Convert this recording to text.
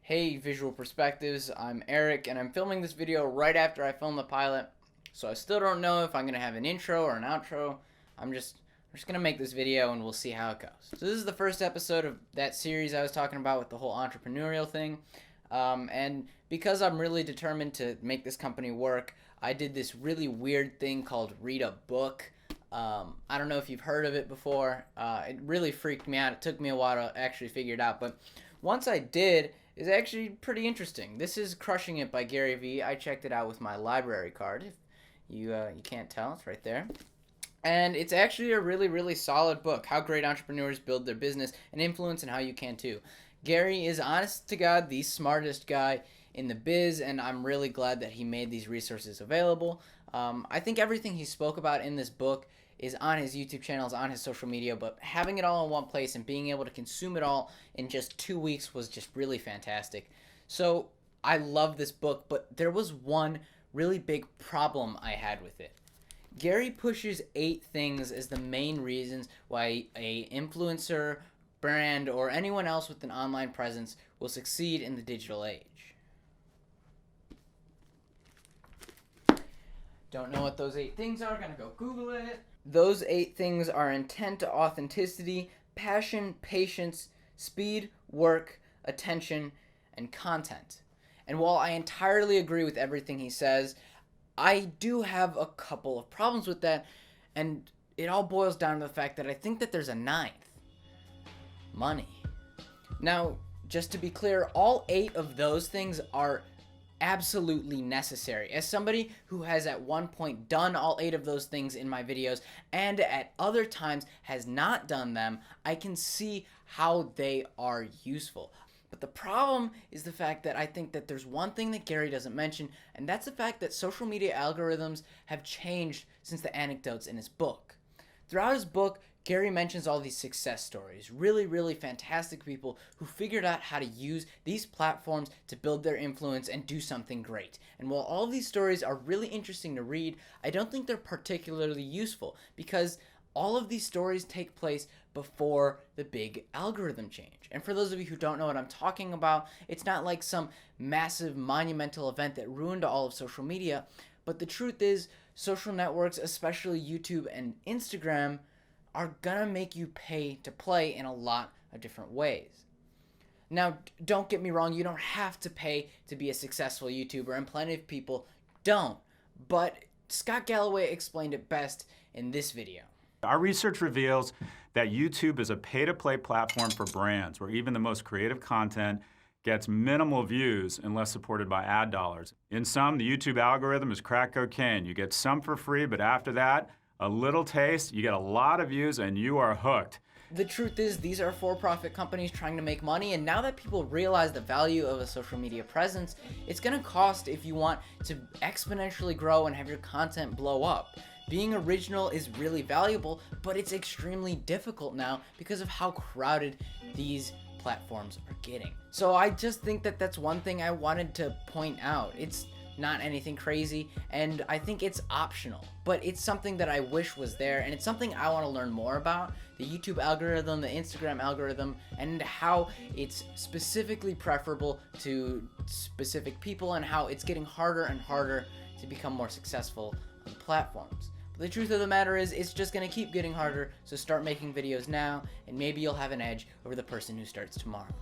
Hey Visual Perspectives, I'm Eric and I'm filming this video right after I filmed the pilot, so I still don't know if I'm going to have an intro or an outro. I'm just going to make this video and we'll see how it goes. So this is the first episode of that series I was talking about with the whole entrepreneurial thing, and because I'm really determined to make this company work, I did this really weird thing called read a book. I don't know if you've heard of it before. It really freaked me out. It took me a while to actually figure it out, but once I did, it's actually pretty interesting. This is Crushing It by Gary Vee. I checked it out with my library card. If you can't tell, it's right there. And it's actually a really, really solid book. How great entrepreneurs build their business and influence, and how you can too. Gary is, honest to God, the smartest guy in the biz, and I'm really glad that he made these resources available. I think everything he spoke about in this book is on his YouTube channels, on his social media, but having it all in one place and being able to consume it all in just 2 weeks was just really fantastic. So I love this book, but there was one really big problem I had with it. Gary pushes 8 things as the main reasons why a influencer, brand, or anyone else with an online presence will succeed in the digital age. Don't know what those 8 things are, gonna go Google it. Those 8 things are intent, authenticity, passion, patience, speed, work, attention, and content. And while I entirely agree with everything he says, I do have a couple of problems with that, and it all boils down to the fact that I think that there's a 9th. Money. Now, just to be clear, all 8 of those things are absolutely necessary. As somebody who has at one point done all 8 of those things in my videos and at other times has not done them, I can see how they are useful. But the problem is the fact that I think that there's one thing that Gary doesn't mention, and that's the fact that social media algorithms have changed since the anecdotes in his book. Throughout his book, Gary mentions all these success stories, really, really fantastic people who figured out how to use these platforms to build their influence and do something great. And while all these stories are really interesting to read, I don't think they're particularly useful because all of these stories take place before the big algorithm change. And for those of you who don't know what I'm talking about, it's not like some massive monumental event that ruined all of social media, but the truth is social networks, especially YouTube and Instagram, are gonna make you pay to play in a lot of different ways. Now, don't get me wrong, you don't have to pay to be a successful YouTuber, and plenty of people don't. But Scott Galloway explained it best in this video. Our research reveals that YouTube is a pay-to-play platform for brands where even the most creative content gets minimal views unless supported by ad dollars. In sum, the YouTube algorithm is crack cocaine. You get some for free, but after that, a little taste, you get a lot of views, and you are hooked. The truth is, these are for-profit companies trying to make money, and now that people realize the value of a social media presence, it's gonna cost if you want to exponentially grow and have your content blow up. Being original is really valuable, but it's extremely difficult now because of how crowded these platforms are getting. So I just think that that's one thing I wanted to point out. It's not anything crazy, and I think it's optional, but it's something that I wish was there, and it's something I want to learn more about. The YouTube algorithm, the Instagram algorithm, and how it's specifically preferable to specific people, and how it's getting harder and harder to become more successful on platforms. But the truth of the matter is, it's just going to keep getting harder, so start making videos now, and maybe you'll have an edge over the person who starts tomorrow.